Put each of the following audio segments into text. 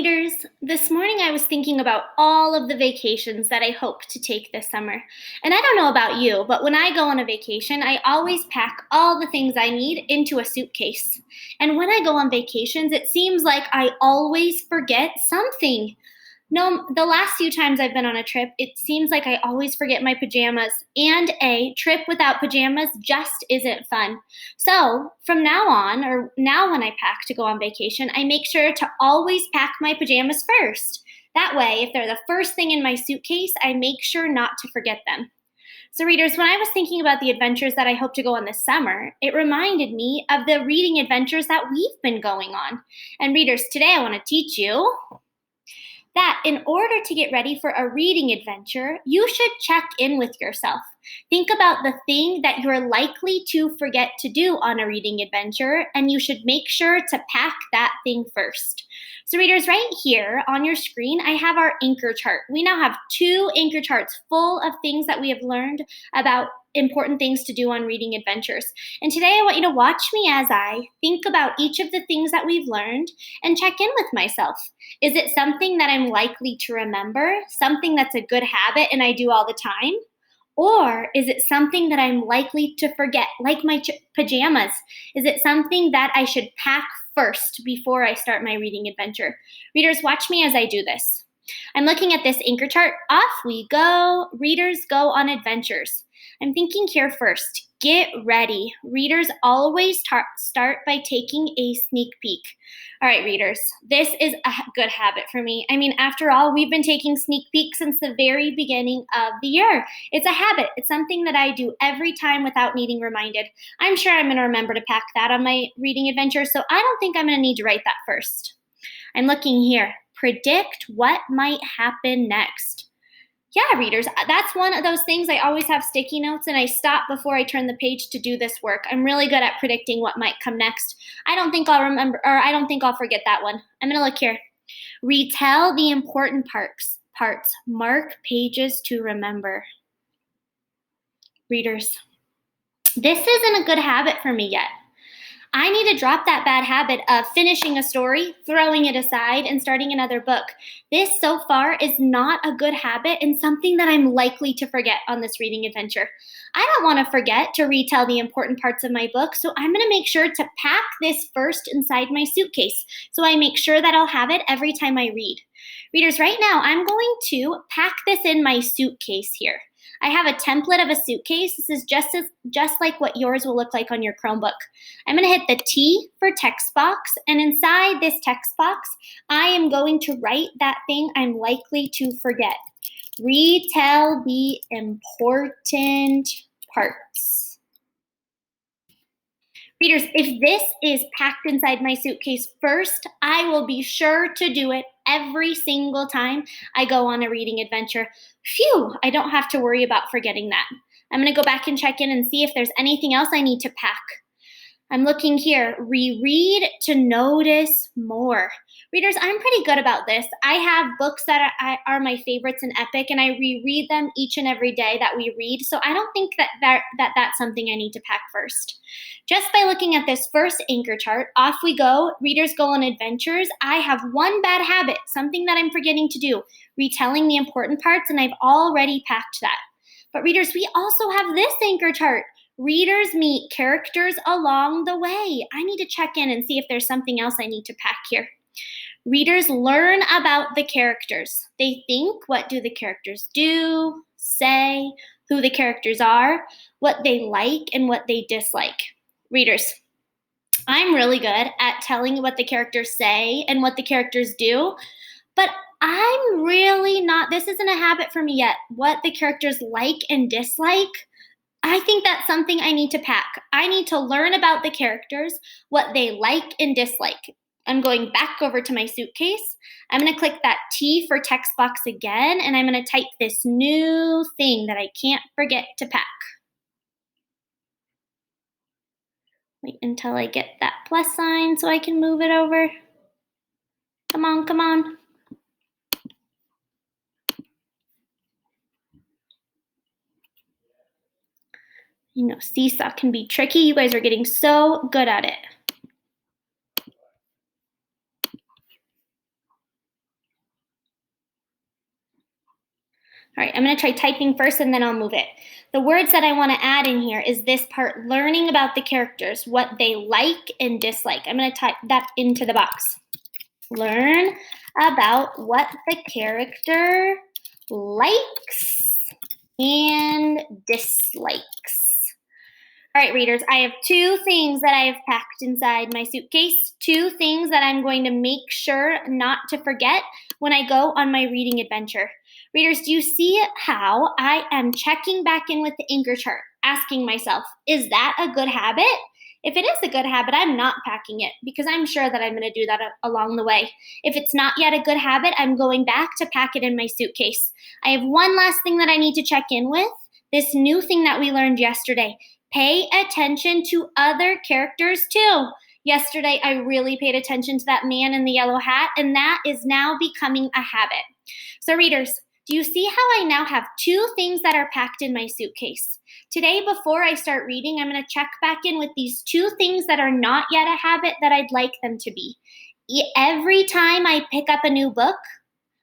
Readers, this morning I was thinking about all of the vacations that I hope to take this summer. And I don't know about you, but when I go on a vacation, I always pack all the things I need into a suitcase. And when I go on vacations, it seems like I always forget something. No, the last few times I've been on a trip, it seems like I always forget my pajamas, and a trip without pajamas just isn't fun. So, from now on, or now when I pack to go on vacation, I make sure to always pack my pajamas first. That way, if they're the first thing in my suitcase, I make sure not to forget them. So, readers, when I was thinking about the adventures that I hope to go on this summer, it reminded me of the reading adventures that we've been going on. And, readers, today I want to teach you that in order to get ready for a reading adventure, you should check in with yourself. Think about the thing that you're likely to forget to do on a reading adventure, and you should make sure to pack that thing first. So, readers, right here on your screen, I have our anchor chart. We now have 2 anchor charts full of things that we have learned about important things to do on reading adventures. And today I want you to watch me as I think about each of the things that we've learned and check in with myself. Is it something that I'm likely to remember, something that's a good habit and I do all the time? Or is it something that I'm likely to forget, like my pajamas? Is it something that I should pack first before I start my reading adventure? Readers, watch me as I do this. I'm looking at this anchor chart. Off we go. Readers go on adventures. I'm thinking here first. Get ready. Readers always start by taking a sneak peek. All right, readers, this is a good habit for me. I mean, after all, we've been taking sneak peeks since the very beginning of the year. It's a habit. It's something that I do every time without needing reminded. I'm sure I'm going to remember to pack that on my reading adventure, so I don't think I'm going to need to write that first. I'm looking here. Predict what might happen next. Yeah, readers, that's one of those things. I always have sticky notes and I stop before I turn the page to do this work. I'm really good at predicting what might come next. I don't think I'll remember, or I don't think I'll forget that one. I'm going to look here. Retell the important parts. Mark pages to remember. Readers, this isn't a good habit for me yet. I need to drop that bad habit of finishing a story, throwing it aside, and starting another book. This so far is not a good habit and something that I'm likely to forget on this reading adventure. I don't want to forget to retell the important parts of my book, so I'm going to make sure to pack this first inside my suitcase so I make sure that I'll have it every time I read. Readers, right now I'm going to pack this in my suitcase here. I have a template of a suitcase. This is just like what yours will look like on your Chromebook. I'm going to hit the T for text box, and inside this text box, I am going to write that thing I'm likely to forget. Retell the important parts. Readers, if this is packed inside my suitcase first, I will be sure to do it every single time I go on a reading adventure. Phew, I don't have to worry about forgetting that. I'm going to go back and check in and see if there's anything else I need to pack. I'm looking here. Reread to notice more. Readers, I'm pretty good about this. I have books that are my favorites in Epic, and I reread them each and every day that we read, so I don't think that's something I need to pack first. Just by looking at this first anchor chart, off we go. Readers go on adventures. I have one bad habit, something that I'm forgetting to do, retelling the important parts, and I've already packed that. But readers, we also have this anchor chart. Readers meet characters along the way. I need to check in and see if there's something else I need to pack here. Readers learn about the characters. They think, what do the characters do, say, who the characters are, what they like, and what they dislike. Readers, I'm really good at telling what the characters say and what the characters do, but I'm really not, this isn't a habit for me yet. What the characters like and dislike, I think that's something I need to pack. I need to learn about the characters, what they like and dislike. I'm going back over to my suitcase. I'm going to click that T for text box again, and I'm going to type this new thing that I can't forget to pack. Wait until I get that plus sign so I can move it over. Come on, come on. You know, Seesaw can be tricky. You guys are getting so good at it. All right, I'm going to try typing first and then I'll move it. The words that I want to add in here is this part, learning about the characters, what they like and dislike. I'm going to type that into the box. Learn about what the character likes and dislikes. All right, readers, I have two things that I have packed inside my suitcase, two things that I'm going to make sure not to forget when I go on my reading adventure. Readers, do you see how I am checking back in with the anchor chart, asking myself, is that a good habit? If it is a good habit, I'm not packing it because I'm sure that I'm going to do that along the way. If it's not yet a good habit, I'm going back to pack it in my suitcase. I have one last thing that I need to check in with, this new thing that we learned yesterday. Pay attention to other characters too. Yesterday, I really paid attention to that man in the yellow hat, and that is now becoming a habit. So, readers, do you see how I now have two things that are packed in my suitcase? Today, before I start reading, I'm going to check back in with these two things that are not yet a habit that I'd like them to be. Every time I pick up a new book,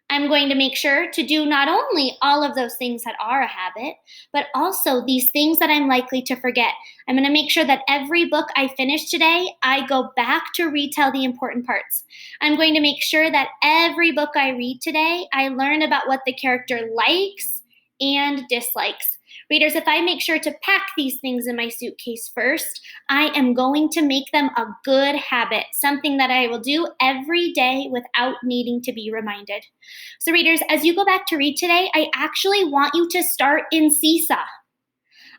I'm going to make sure to do not only all of those things that are a habit, but also these things that I'm likely to forget. I'm going to make sure that every book I finish today, I go back to retell the important parts. I'm going to make sure that every book I read today, I learn about what the character likes and dislikes. Readers, if I make sure to pack these things in my suitcase first, I am going to make them a good habit, something that I will do every day without needing to be reminded. So, readers, as you go back to read today, I actually want you to start in Seesaw.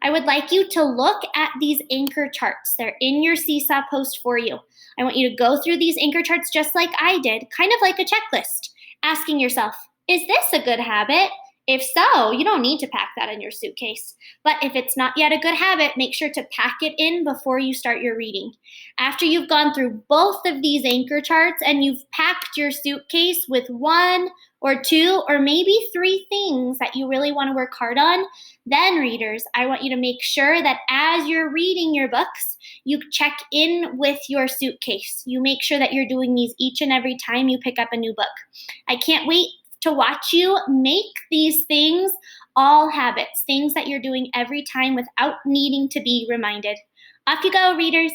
I would like you to look at these anchor charts. They're in your Seesaw post for you. I want you to go through these anchor charts just like I did, kind of like a checklist, asking yourself, is this a good habit? If so, you don't need to pack that in your suitcase. But if it's not yet a good habit, make sure to pack it in before you start your reading. After you've gone through both of these anchor charts and you've packed your suitcase with one or two or maybe three things that you really want to work hard on, then, readers, I want you to make sure that as you're reading your books, you check in with your suitcase. You make sure that you're doing these each and every time you pick up a new book. I can't wait to watch you make these things all habits, things that you're doing every time without needing to be reminded. Off you go, readers.